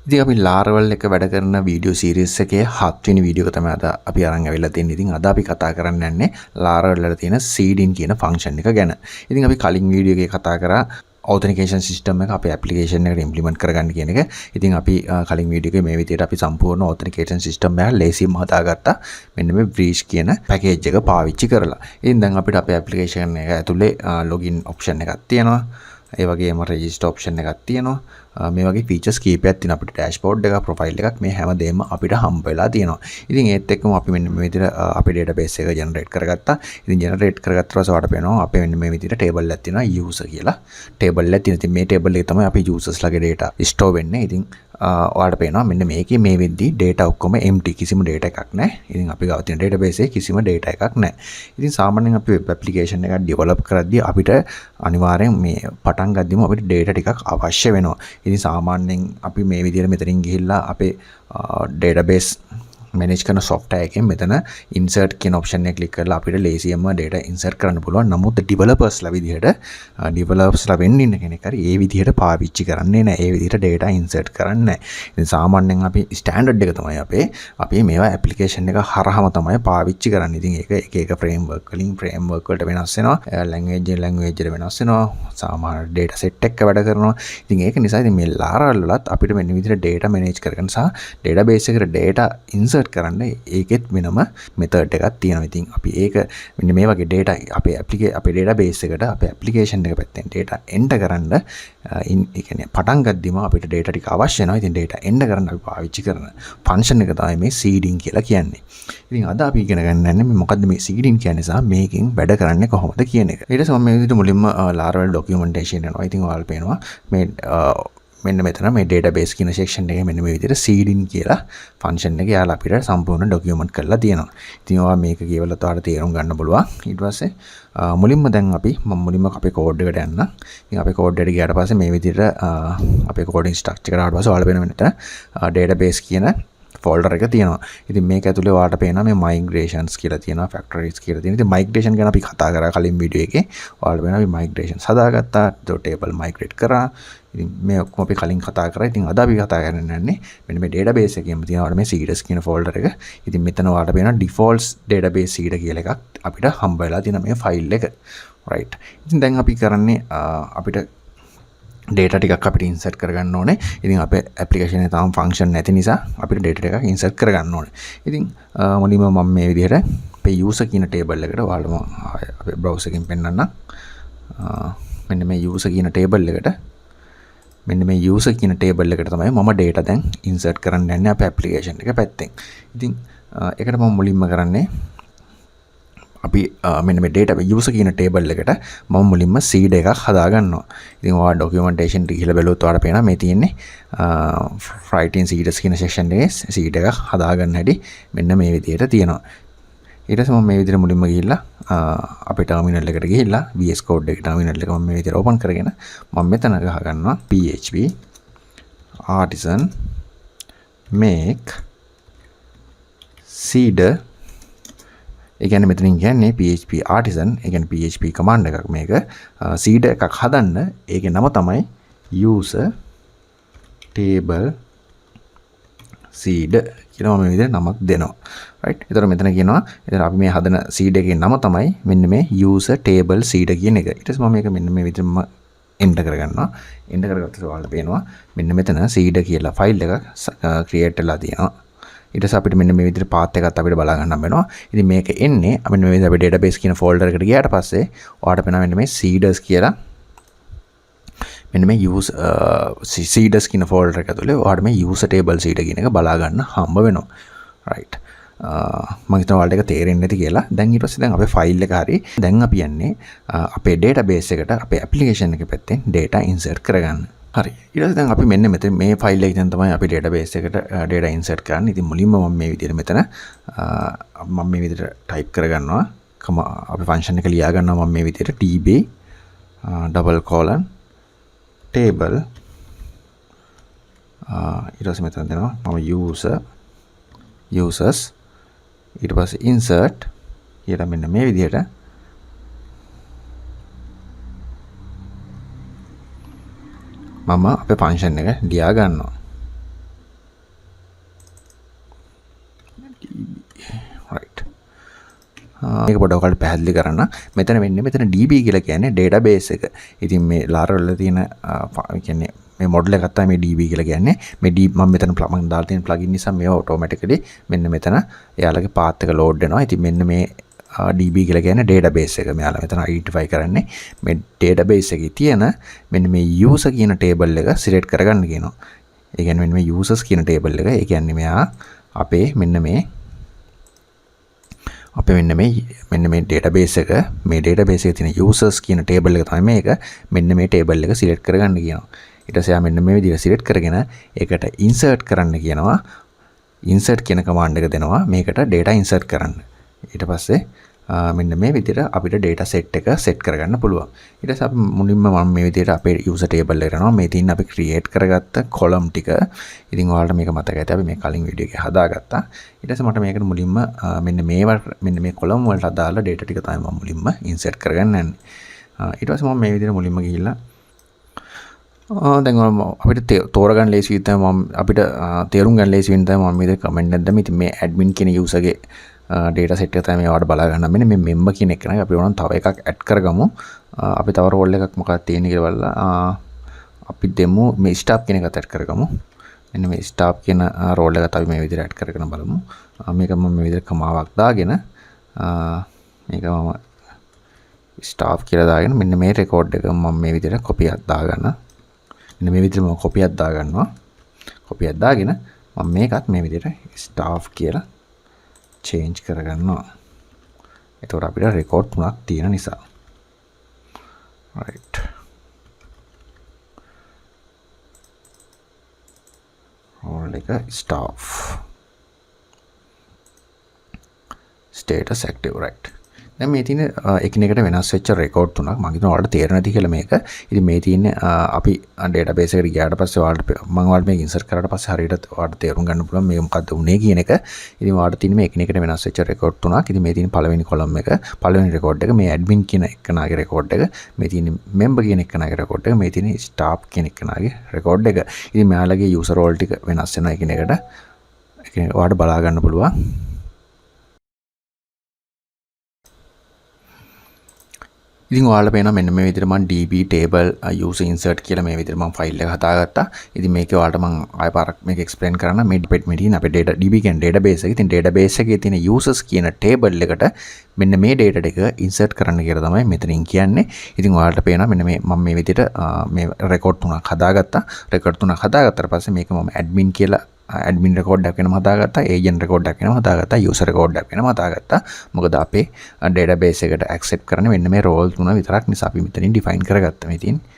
ඉතින් අපි Laravel එක වැඩ කරන වීඩියෝ සීරීස් එකේ 7 වෙනි වීඩියෝ එක තමයි අද අපි අරන් ඇවිල්ලා තියෙන්නේ. ඉතින් අද අපි කතා කරන්න යන්නේ Laravel වල තියෙන seeding කියන ෆන්ක්ෂන් එක ගැන. ඉතින් අපි කලින් වීඩියෝ එකේ කතා කරා authentication system එක අපේ application එකට implement කරගන්න කියන එක. ඉතින් අපි කලින් වීඩියෝ එකේ මේ විදිහට අපි සම්පූර්ණ authentication system එක ලේසියෙන්ම හදාගත්තා. මෙන්න මේ Breeze කියන package එක පාවිච්චි කරලා. ඉතින් දැන් අපිට අපේ application එක ඇතුලේ login option එකක් තියෙනවා. ඒ වගේම register option එකක් තියෙනවා. මේ වගේ features කීපයක් තියෙනවා. අපිට dashboard එක profile එකක් මේ හැමදේම අපිට හම්බ වෙලා තියෙනවා. ඉතින් ඒත් එක්කම අපි මෙන්න මේ විදිහට අපේ database එක generate කරගත්තා. ඉතින් generate කරගත්ත ඊට පස්සේ ඔයාලට පේනවා අපේ මෙන්න මේ විදිහට table එකක් තියෙනවා user කියලා. table එකක් තියෙනවා. ඉතින් මේ table එකේ තමයි අපි users ලගේ data store වෙන්නේ. ඉතින් ඔයාලට පේනවා මෙන්න මේකේ මේ වෙද්දි data ඔක්කොම empty, කිසිම data එකක් නැහැ. ඉතින් අපි ගාව තියෙන database එකේ කිසිම data එකක් නැහැ. ඉතින් සාමාන්‍යයෙන් අපි web application එකක් develop කරද්දී අපිට අනිවාර්යෙන් මේ පටන් ගද්දිම අපිට data ටිකක් අවශ්‍ය වෙනවා. ඉතින් සාමාන්‍යයෙන් අපි මේ විදිහට මෙතනින් ගිහිල්ලා අපේ database manage කරන software එකෙන් මෙතන insert කියන option එක click කරලා අපිට ලේසියෙන්ම data insert කරන්න පුළුවන්. නමුත් developers ලා විදිහට developers ලා වෙන්න ඉන්න කෙනෙක් හරි ඒ විදිහට පාවිච්චි කරන්නේ නැහැ. ඒ විදිහට data insert කරන්නේ නැහැ. ඉතින් සාමාන්‍යයෙන් අපි standard එක තමයි අපි මේවා application එක හරහාම තමයි පාවිච්චි කරන්නේ. ඉතින් ඒක එක framework වලින් framework වලට වෙනස් වෙනවා. language එකට වෙනස් වෙනවා. සාමාන්‍ය data set එක වැඩ කරනවා. ඉතින් ඒක නිසා ඉතින් මේ Laravel වලත් අපිට මෙන්න විදිහට data manage කරගන්න සහ database එකට data insert කරන්න ඒකෙත් වෙනම මෙතඩ් එකක් තියෙනවා. ඉතින් අපි ඒක මෙන්න මේ වගේ data අපේ database එකට අපේ application එක පැත්තෙන් data enter කරන්න ඒ කියන්නේ පටන් ගද්දිම අපිට data ටික අවශ්‍ය වෙනවා. ඉතින් data enter කරන්න අපි පාවිච්චි කරන function එක තමයි මේ seeding කියලා කියන්නේ. ඉතින් අද අපි ඉගෙන ගන්න යන්නේ මේ මොකද්ද මේ seeding කියන්නේ සහ මේකෙන් වැඩ කරන්නේ කොහොමද කියන එක. ඊට පස්සේ මම මේ විදිහට මුලින්ම Laravel documentation යනවා. ඉතින් ඔයාලා පේනවා මේ මෙන්න මෙතන මේ database කියන section එකේ මෙන්න මේ විදිහට seeding කියලා function එක යාලා අපිට සම්පූර්ණ document කරලා තියෙනවා. ඉතින් ඔයා මේක කියවලා ඔයාලට තේරුම් ගන්න පුළුවන්. ඊට පස්සේ මුලින්ම දැන් මම මුලින්ම අපේ code එකට යන්න. ඉතින් අපේ code එකට ගියාට පස්සේ මේ විදිහට අපේ coding structure එකට ආවට පස්සේ ඔයාලා වෙන මෙතන database කියන folder එක තියෙනවා. ඉතින් මේක ඇතුලේ ඔයාලට පේනවා මේ migrations කියලා තියෙනවා, factories කියලා තියෙනවා. ඉතින් migration ගැන අපි කතා කරා කලින් වීඩියෝ එකේ. ඔයාලට පේනවා අපි migrations හදාගත්තා, table migrate කරා. ඉතින් මේ ඔක්කොම අපි කලින් කතා කරා. ඉතින් අද අපි කතා කරන්න යන්නේ මෙන්න මේ database එකේම තියෙනවා මේ seeders කියන folder එක. ඉතින් මෙතන ඔයාලට පේනවා defaults database seeder කියලා එකක් අපිට හම්බ වෙලා තියෙන මේ file එක. right. ඉතින් දැන් අපි කරන්නේ අපිට data ටිකක් අපිට insert කරගන්න ඕනේ. ඉතින් අපේ application එකේ තාම function නැති නිසා අපිට data ටිකක් insert කරගන්න ඕනේ. ඉතින් මුලින්ම මම මේ විදිහට අපේ user කියන table එකට ඔයාලම අපේ browser එකෙන් පෙන්නන්නම්. මෙන්න මේ user කියන table එකට මෙන්න මේ user කියන table එකට තමයි මම data දැන් insert කරන්න යන්නේ අපේ application එක පැත්තෙන්. ඉතින් ඒකට මම මුලින්ම කරන්නේ අපි මෙන්න මේ data user කියන table එකට මම මුලින්ම seed එකක් හදා ගන්නවා. ඉතින් ඔයා documentation එක ගිහලා බැලුවොත් ඔයාලට පේනවා මේ තියෙන්නේ writing seeders කියන section එකේ seed එකක් හදා ගන්න හැටි මෙන්න මේ විදිහට තියෙනවා. ඊට පස්සේ මම මේ විදිහට මුලින්ම ගිහිල්ලා අපේ terminal එකට ගිහිල්ලා VS Code එකේ terminal එක මම මේ විදිහට open කරගෙන මම මෙතන ගහ ගන්නවා PHP artisan make seeder. ඒ කියන්නේ මෙතනින් කියන්නේ PHP artisan, ඒ කියන්නේ PHP command එකක් මේක seeder එකක් හදන්න. ඒකේ නම තමයි user table seed කියලා මම මේ විදිහට නමක් දෙනවා. right. ඒතර මෙතන කියනවා ඒතර අපි මේ හදන seed එකේ නම තමයි මෙන්න මේ user table seed කියන එක. ඊට පස්සේ මම මේක මෙන්න මේ විදිහටම enter කරගන්නවා. enter කරගත්තට ඔයාලට පේනවා මෙන්න මෙතන seed කියලා file එකක් create වෙලා තියෙනවා. ඊට පස්සේ අපිට මෙන්න මේ විදිහට path එකත් අපිට බලා ගන්න වෙනවා. ඉතින් මේක එන්නේ අපි මේ විදිහට අපේ database කියන folder එකට ගියාට පස්සේ ඔයාලට පේනවා මෙන්න මේ seeders කියලා මෙන්න මේ seeders කියන folder එක ඇතුලේ ඔයාලට මේ user table seed කියන එක බලා ගන්න හම්බ වෙනවා. right. මම හිතනවා ඔයාලට ඒක තේරෙන්නේ නැති කියලා. දැන් ඊට පස්සේ දැන් අපේ file එක හරි දැන් අපි යන්නේ අපේ database එකට අපේ application එකේ පැත්තෙන් data insert කරගන්න. හරි. ඊට පස්සේ දැන් අපි මෙන්න මෙතන මේ file එකෙන් තමයි අපි database එකට data insert කරන්නේ. ඉතින් මුලින්ම මම මේ විදිහට මෙතන මම මේ විදිහට type කරගන්නවා. අපි function එක ලියා ගන්නවා මම මේ විදිහට db table ඊට පස්සේ මෙතන දෙනවා මම users ඊට පස්සේ insert කියලා මෙන්න මේ විදිහට මම අපේ ෆන්ක්ෂන් එක ලියා ගන්නවා. right. මේක පොඩ්ඩක් ඔයාලට පැහැදිලි කරන්න. මෙතන වෙන්නේ මෙතන DB කියලා කියන්නේ database එක. ඉතින් මේ Laravel වල තියෙන කියන්නේ මේ මොඩල් එක තමයි මේ DB කියලා කියන්නේ. මේ මම මෙතන මම දාලා තියෙන plugin නිසා මේව automatically මෙන්න මෙතන එයාලගේ path එක load වෙනවා. ඉතින් මෙන්න මේ DB කියලා කියන්නේ database එක. මෙයාලා මෙතන identify කරන්නේ මේ database එකේ තියෙන මෙන්න මේ user කියන table එක select කරගන්න කියනවා. ඒ කියන්නේ මෙන්න මේ users කියන table එක. ඒ කියන්නේ මෙයා අපේ මෙන්න මේ මෙන්න මේ database එක මේ database එකේ තියෙන users කියන table එක තමයි මේක. මෙන්න මේ table එක select කරගන්න කියනවා. ඊට පස්සේ මෙන්න මේ විදිහට select කරගෙන ඒකට insert කරන්න කියනවා. insert කියන command එක දෙනවා මේකට data insert කරන්න. ඊට පස්සේ මෙන්න මේ විදිහට අපිට data set එක set කරගන්න පුළුවන්. ඊට පස්සේ අපි මුලින්ම මම මේ විදිහට අපේ user table එකට යනවා. මේ තියෙන අපි create කරගත්ත column ටික. ඉතින් ඔයාලට මේක මතක ඇති අපි මේ කලින් වීඩියෝ එකේ හදාගත්තා. ඊට පස්සේ මට මේකට මුලින්ම මෙන්න මේ column වලට අදාළ data ටික තමයි මම මුලින්ම insert කරගන්න යන්නේ. ඊට පස්සේ මම මේ විදිහට මුලින්ම ගිහිල්ලා දැන් අපිට තෝරගන්න ලේසි විදිහට මම අපිට තේරුම් ගන්න ලේසි වෙන තමයි මම මේ කමෙන්ට් එකක් දැම්මේ. ඉතින් මේ admin කියන user ගේ data set එක තමයි මේ ඔයාලට බලා ගන්න. මෙන්න මේ member කියන එක නේද අපි ඕනම් තව එකක් add කරගමු. අපි තව role එකක් මොකක්ද තියෙන්නේ කියලා බලලා අපි දෙමු මේ staff කියන එකත් add කරගමු. මෙන්න මේ staff කියන role එකත් අපි මේ විදිහට add කරගෙන බලමු. මේක මම මේ විදිහට කමාවක් දාගෙන මේක මම staff කියලා දාගෙන මෙන්න මේ record එක මම මේ විදිහට copy එකක් දාගන්න. මෙන්න මේ විදිහට මම copy එකක් දාගන්නවා. copy එකක් දාගෙන මම මේකත් මේ විදිහට staff කියලා change කරගන්නවා. එතකොට අපිට record තුනක් තියෙන නිසා. right. role එක staff. status active right. දැන් මේ තියෙන එකිනෙකට වෙනස් වෙච්ච රෙකෝඩ් තුනක් මම හිතනවා ඔයාලට තේරෙන්නේ නැති කියලා මේක. ඉතින් මේ තියෙන්නේ අපි database එකට ගියාට පස්සේ ඔයාලට මම ඔයාලට මේක insert කරාට පස්සේ හරියට ඔයාලට තේරුම් ගන්න පුළුවන් මේක මොකද්ද උනේ කියන එක. ඉතින් ඔයාලට තියෙන්නේ මේ එකිනෙකට වෙනස් වෙච්ච රෙකෝඩ් තුනක්. ඉතින් මේ තියෙන පළවෙනි column එක, පළවෙනි රෙකෝඩ් එක, මේ admin කියන එකනාගේ රෙකෝඩ් එක, මේ තියෙන member කියන එකනාගේ රෙකෝඩ් එක, මේ තියෙන staff කියන එකනාගේ රෙකෝඩ් එක. ඉතින් මෙයාලගේ user role ටික වෙනස් වෙනවා එකිනෙකට. ඔයාලට බලා ගන්න පුළුවන්. ඉතින් ඔයාලට පේනවා මෙන්න මේ විදිහට මම db table user insert කියලා මේ විදිහට මම ෆයිල් එක හදාගත්තා. ඉතින් මේකේ ඔයාලට මම ආයෙ පාරක් මේක explain කරන්න. මේ department තියෙන අපේ data db කියන්නේ database එක. ඉතින් database එකේ තියෙන users කියන table එකට මෙන්න මේ data ටික insert කරන්න කියලා තමයි මෙතනින් කියන්නේ. ඉතින් ඔයාලට පේනවා මෙන්න මේ මම මේ විදිහට මේ record තුනක් හදාගත්තා. record තුනක් හදාගත්තාට පස්සේ මේක මම admin කියලා admin record එකක් වෙනම හදාගත්තා, agent record එකක් වෙනම හදාගත්තා, user record එකක් වෙනම හදාගත්තා. මොකද අපේ database එකට accept කරන්න මෙන්න මේ role තුන විතරක් නිසා අපි මෙතනින් define කරගත්තා මේ තියෙන්නේ.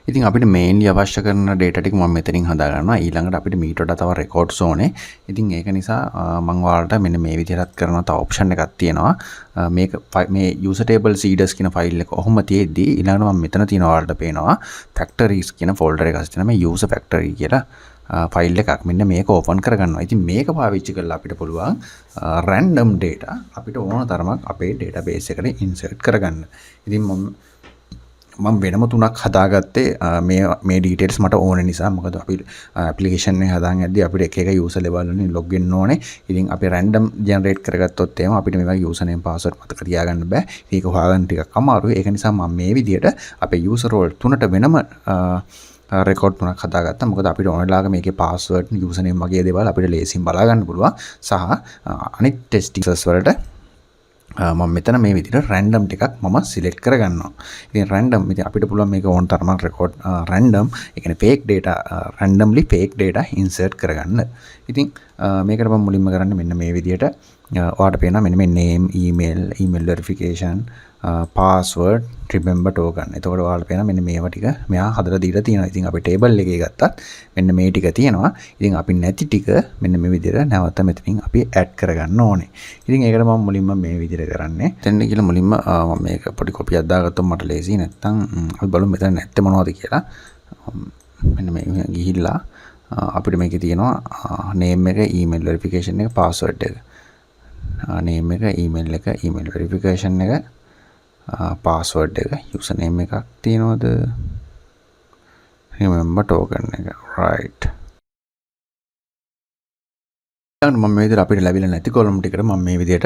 ඉතින් අපිට mainly අවශ්‍ය කරන data ටික මම මෙතනින් හදා ගන්නවා. ඊළඟට අපිට මීට වඩා තව records ඕනේ. ඉතින් ඒක නිසා මම ඔයාලට මෙන්න මේ විදිහට කරනවා තව option එකක් තියෙනවා. මේක මේ user table seeders කියන file එක ඔහොම තියෙද්දි ඊළඟට මම මෙතන තියෙන ඔයාලට පේනවා factories කියන folder එකක් තියෙනවා. මේ user factory කියලා ෆයිල් එකක් මෙන්න මේක ඕපන් කරගන්නවා. ඉතින් මේක පාවිච්චි කරලා අපිට පුළුවන් random data අපිට ඕන තරමක් අපේ database එකට insert කරගන්න. ඉතින් මම වෙනම තුනක් හදාගත්තේ මේ details මට ඕන නිසා. මොකද අපි application එක හදාගෙන යද්දී අපිට එක එක user level වලින් log වෙන්න ඕනේ. ඉතින් අපි random generate කරගත්තොත් එහෙම අපිට මේ වගේ username password මතක තියාගන්න බෑ. ඒක හොයාගන්න ටිකක් අමාරුයි. ඒක නිසා මම මේ විදිහට අපේ user role තුනට වෙනම record තුනක් හදාගත්තා. මොකද අපිට ඕනලාగా මේකේ password username වගේ දේවල් අපිට ලේසියෙන් බලා ගන්න පුළුවන්. සහ අනිත් testing වලට මම මෙතන මේ විදිහට random ටිකක් මම select කරගන්නවා. ඉතින් random ඉතින් අපිට පුළුවන් මේක ඕන තරමක් record random ඒ කියන්නේ fake data randomly fake data insert කරගන්න. ඉතින් මේකට මම මුලින්ම කරන්නේ මෙන්න මේ විදිහට ඔයාලට පේනවා මෙන්න මේ name email verification password remember token. එතකොට ඔයාලට පේනවා මෙන්න මේවා ටික මෙයා හදලා දීලා තියෙනවා. ඉතින් අපි table එකේ ගත්තත් මෙන්න මේ ටික තියෙනවා. ඉතින් අපි නැති ටික මෙන්න මේ විදිහට නැවත මෙතනින් අපි add කරගන්න ඕනේ. ඉතින් ඒකට මම මුලින්ම මේ විදිහට කරන්නේ. දැන් කියලා මුලින්ම මම මේක පොඩි කොපි එකක් දාගත්තොත් මට ලේසි. නැත්තම් අපි බලමු මෙතන නැත්තේ මොනවද කියලා. මෙන්න මේ ගිහිල්ලා අපිට මේකේ තියෙනවා name එක email verification එක password එක. name එක email verification එක password එක username එකක් තියෙනවද remember token එක right මම මේ විදිහට අපිට ලැබිලා නැති කොලම් ටිකට මම මේ විදිහට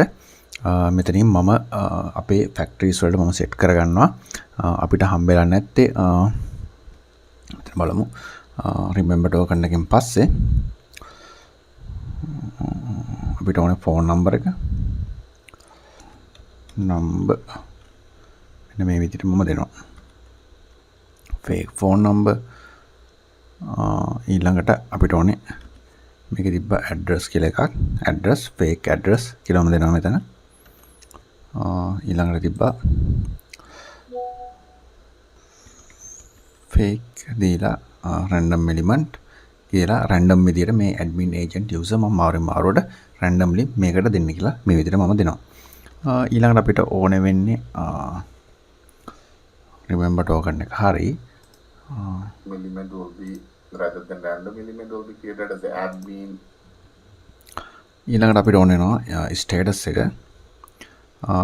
මෙතනින් මම අපේ ෆැක්ටරිස් වලට මම සෙට් කරගන්නවා. අපිට හම්බෙලා නැත්තේ මෙතන බලමු. රිමෙම්බර් ටෝකන් එකෙන් පස්සේ අපිට ඕනේ ෆෝන් නම්බර් එක. නම්බර් මෙන්න මේ විදිහට මම දෙනවා. fake phone number ඊළඟට අපිට ඕනේ මේක තිබ්බ ඇඩ්‍රස් කියලා එකක්. ඇඩ්‍රස් fake ඇඩ්‍රස් කියලා මම දෙනවා මෙතන. ඊළඟට තිබ්බා fake දීලා random element කියලා random විදියට මේ admin agent user මම මාරුවට randomly මේකට දෙන්න කියලා මේ විදියට මම දෙනවා. ඊළඟට අපිට ඕනේ වෙන්නේ remember token එක හරි element will be rather than random element will be created as the admin. ඊළඟට අපිට ඕන වෙනවා status එක.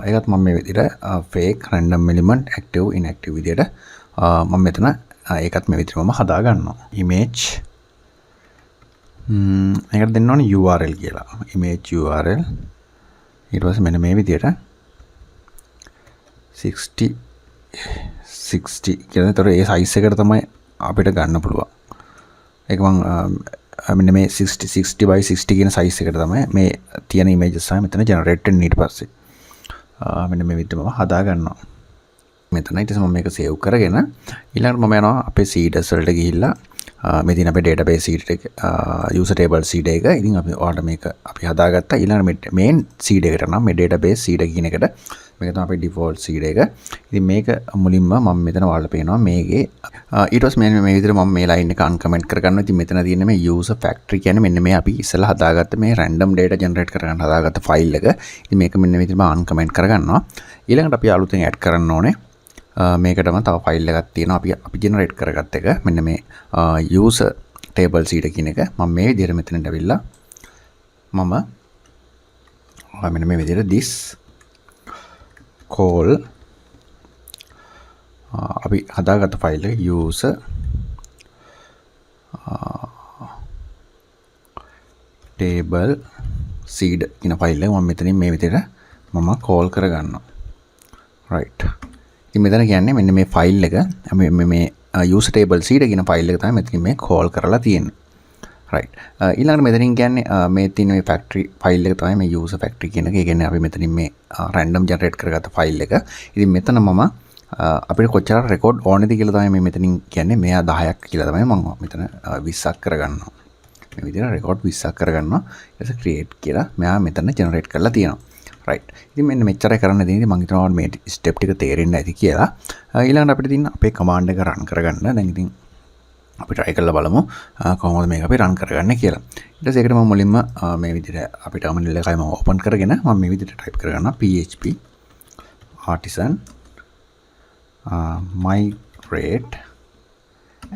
ඒකත් මම මේ විදිහට fake random element active inactive විදිහට මම මෙතන ඒකත් මේ විදිහට මම හදා ගන්නවා. image ඒකට දෙන්න ඕනේ URL කියලා. image URL ඊට පස්සේ මෙන්න මේ විදිහට 60 කියලා. ඒතර ඒ size එකට තමයි අපිට ගන්න පුළුවන්. ඒක මම මෙන්න මේ 60 by 60 කියන size එකට තමයි මේ තියෙන images තමයි මෙතන generate වෙන්නේ. ඊට පස්සේ මෙන්න මේ විදිහට මම හදා ගන්නවා. මෙතන ඊට පස්සේ මම මේක save කරගෙන ඊළඟට මම යනවා අපේ seeders වලට ගිහිල්ලා මේ තියෙන අපේ database seed එක user table seed එක. ඉතින් අපි ඔයාලට මේක අපි හදාගත්තා. ඊළඟට main seed එකට නම් මේ database seed කියන එකට මේක තමයි අපේ default seed එක. ඉතින් මේක මුලින්ම මම මෙතන ඔයාලට පේනවා මේකේ ඊට පස්සේ මේ විදිහට මම මේ line එක uncomment කරගන්නවා. ඉතින් මෙතන තියෙන මේ user factory කියන්නේ මෙන්න මේ අපි ඉස්සෙල්ලා හදාගත්ත මේ random data generate කරගන්න හදාගත්ත file එක. ඉතින් මේක මෙන්න මේ විදිහට මම uncomment කරගන්නවා. ඊළඟට අපි අලුතෙන් add කරන්න ඕනේ මේකටම තව ෆයිල් එකක් තියෙනවා අපි ජෙනරේට් කරගත්ත එක. මෙන්න මේ user table seed කියන එක මම මේ විදිහට මෙතනට ඇවිල්ලා මම මෙන්න මේ විදිහට this call අපි හදාගත්ත ෆයිල් එක user table seed කියන ෆයිල් එක මම මෙතනින් මේ විදිහට මම call කරගන්නවා. right. ඉතින් මෙතන කියන්නේ මෙන්න මේ ෆයිල් එක මේ user table seed කියන ෆයිල් එක තමයි මෙතනින් මේ call කරලා තියෙන්නේ. right. ඊළඟට මෙතනින් කියන්නේ මේ තියෙන මේ factory ෆයිල් එක තමයි මේ user factory කියන එක. ඒ කියන්නේ අපි මෙතනින් මේ random generate කරගත්ත ෆයිල් එක. ඉතින් මෙතන මම අපිට කොච්චර record ඕනේද කියලා තමයි මේ මෙතනින් කියන්නේ. මෙයා 10ක් කියලා තමයි මම මෙතන 20ක් කරගන්නවා. මේ විදිහට record 20ක් කරගන්නවා. ඊට පස්සේ create කියලා මෙයා මෙතන generate කරලා තියෙනවා. right. ඉතින් මෙන්න මෙච්චරයි කරන්න දෙන්නේ. මම හිතනවා මේ ස්ටෙප් ටික තේරෙන්න ඇති කියලා. ඊළඟට අපිට තියෙන අපේ command එක run කරගන්න. දැන් ඉතින් අපි try කරලා බලමු කොහොමද මේක අපි run කරගන්නේ කියලා. ඊට පස්සේ ඒකට මම මුලින්ම මේ විදිහට අපි terminal එකයි මම open කරගෙන මම මේ විදිහට type කරගන්නවා php artisan migrate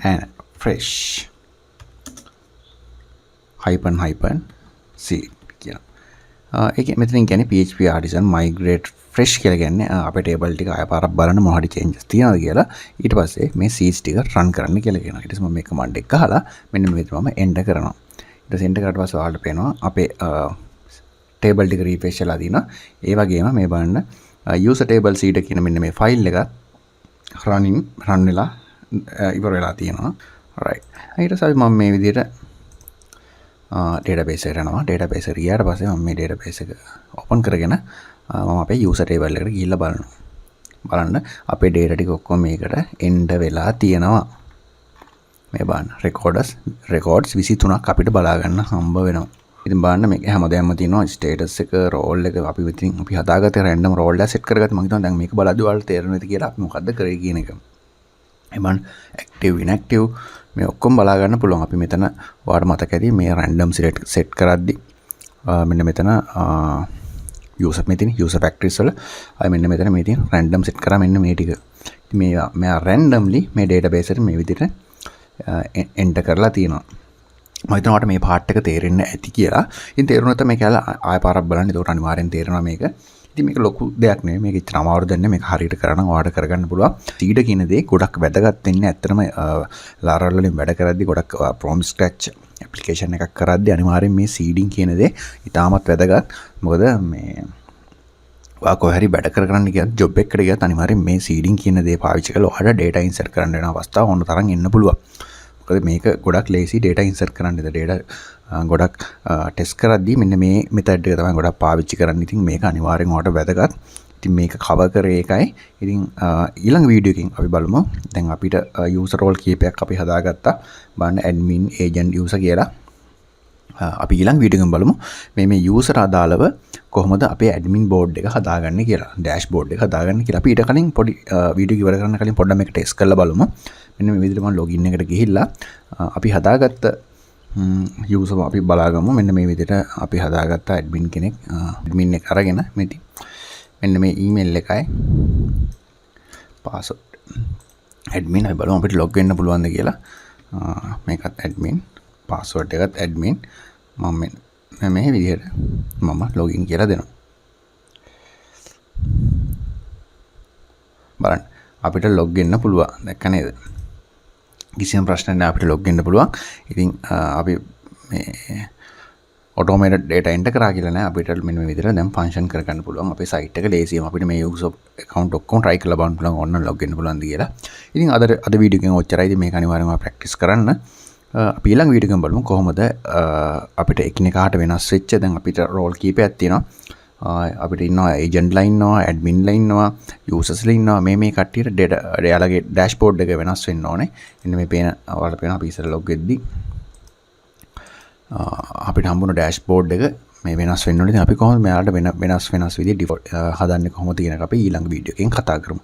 and fresh hyphen seed කියලා. ඒක මෙතනින් කියන්නේ PHP artisan migrate fresh කියලා කියන්නේ අපේ table ටික ආය පාරක් බලන්න මොනවා හරි changes තියනවාද කියලා. ඊට පස්සේ මේ seeds ටික run කරන්න කියලා කියනවා. ඊට පස්සේ මම මේ command එක ගහලා මෙන්න මේ විදිහට මම enter කරනවා. ඊට පස්සේ enter කරලා පස්සේ ඔයාලට පේනවා අපේ table ටික refresh වෙලා දිනවා. ඒ වගේම මේ බලන්න user table seed කියන මෙන්න මේ file එක run වෙලා ඉවර වෙලා තියෙනවා. right. ඊට පස්සේ මම මේ විදිහට database එකට යනවා. database එකට ගියාට පස්සේ මම මේ database එක open කරගෙන මම අපේ user table එකට ගිහිල්ලා බලන්න අපේ data ටික ඔක්කොම මේකට enter වෙලා තියෙනවා. මේ බලන්න records 23ක් අපිට බලා ගන්න හම්බ වෙනවා. ඉතින් බලන්න මේක හැමදේම තියෙනවා status එක role එක අපි හදාගත්තේ random role එක set කරගත්තා. මම හිතනවා දැන් මේක බලද්දී ඔයාලට තේරෙනවා ඇති කියලා අපි මොකද්ද කරේ කියන එක. එමන් active inactive මේ ඔක්කොම බලා ගන්න පුළුවන්. අපි මෙතන ඔයාලට මතක ඇති මේ random set කරද්දී මෙන්න මෙතන user factories වල මෙන්න මෙතන මේ තියෙන random set කරා මෙන්න මේ ටික. ඉතින් මේ randomly මේ database එකට මේ විදිහට enter කරලා තියෙනවා. මම හිතනවා මේ part එක තේරෙන්න ඇති කියලා. ඉතින් තේරුණා නැත්නම් මේක ආය පාරක් බලන්න. ඒකට අනිවාර්යෙන් තේරෙනවා මේක. ඉතින් මේක ලොකු දෙයක් නෙවෙයි. මේක ඉතන අමාරු දෙයක් නෙවෙයි. මේක හරියට කරා නම් ඔයාලට කරගන්න පුළුවන්. seed කියන දේ ගොඩක් වැදගත් වෙන්නේ ඇත්තටම Laravel වලින් වැඩ කරද්දී ගොඩක් from scratch ඇප්ලිකේෂන් එකක් කරද්දී අනිවාර්යෙන් මේ සීඩින් කියන දේ ඉතාමත් වැදගත්. මොකද මේ ඔයා කොහේ හරි වැඩ කරගන්න ගියත් ජොබ් එකකට ගියත් අනිවාර්යෙන් මේ සීඩින් කියන දේ පාවිච්චි කරලා ඔයාලට data insert කරන්න වෙන අවස්ථා ඕන තරම් එන්න පුළුවන්. මොකද මේක ගොඩක් ලේසි data insert කරන්න. data ගොඩක් ටෙස්ට් කරද්දී මෙන්න මේ මෙතඩ් එක තමයි ගොඩක් පාවිච්චි කරන්න. ඉතින් මේක අනිවාර්යෙන් ඔයාලට වැදගත්. ඉතින් මේක කවර් කරේ එකයි. ඉතින් ඊළඟ වීඩියෝ එකකින් අපි බලමු. දැන් අපිට user role කීපයක් අපි හදාගත්තා. බලන්න admin, agent, user කියලා. අපි ඊළඟ වීඩියෝ එකෙන් බලමු මේ user අදාළව කොහොමද අපේ admin board එක හදාගන්නේ කියලා. dashboard එක හදාගන්නේ කියලා. අපි ඊට කලින් පොඩි වීඩියෝ ඉවර කරන්න කලින් පොඩ්ඩක් මේක ටෙස්ට් කරලා බලමු. මෙන්න මේ විදිහට මම login එකට ගිහිල්ලා අපි හදාගත්ත user අපි බලාගමු. මෙන්න මේ විදිහට අපි හදාගත්ත admin කෙනෙක් admin එක අරගෙන මෙන්න මේ email එකයි password admin අපි බලමු අපිට log වෙන්න පුළුවන්ද කියලා. මේකත් admin password එකත් admin මම මේ විදිහට මම login කියලා දෙනවා. බලන්න අපිට log වෙන්න පුළුවන්. දැක්ක නේද? කිසිම ප්‍රශ්නයක් නැහැ අපිට log වෙන්න පුළුවන්. ඉතින් අපි මේ automated data enter කරා කියලා නෑ. අපිට මෙන්න මේ විදිහට දැන් function කරගන්න පුළුවන්. අපේ site එක ලේසියම අපිට මේ user account ඔක්කොම try කරලා බලන්න පුළුවන් ඕන්න log වෙන්න පුළුවන්ද කියලා. ඉතින් අද වීඩියෝ එකෙන් ඔච්චරයි. ඉතින් මේක අනිවාර්යයෙන්ම practice කරන්න. අපි ඊළඟ වීඩියෝ එකෙන් බලමු කොහොමද අපිට එකිනෙකාට වෙනස් වෙච්ච දැන් අපිට role කීපයක් තියෙනවා. අපිට ඉන්නවා agent ලා ඉන්නවා, admin ලා ඉන්නවා, users ලා ඉන්නවා. මේ කට්ටියට data එයාලගේ dashboard එක වෙනස් වෙන්න ඕනේ. එන්න මේ පේන ඔයාලට පේන අපි ඉස්සර log වෙද්දි අපිට හම්බුන dashboard එක මේ වෙනස් වෙන්න ඕනේ. ඉතින් අපි කොහොමද මෙයාලට වෙනස් විදිහට default හදන්නේ කොහොමද කියන එක අපි ඊළඟ වීඩියෝ එකෙන් කතා කරමු.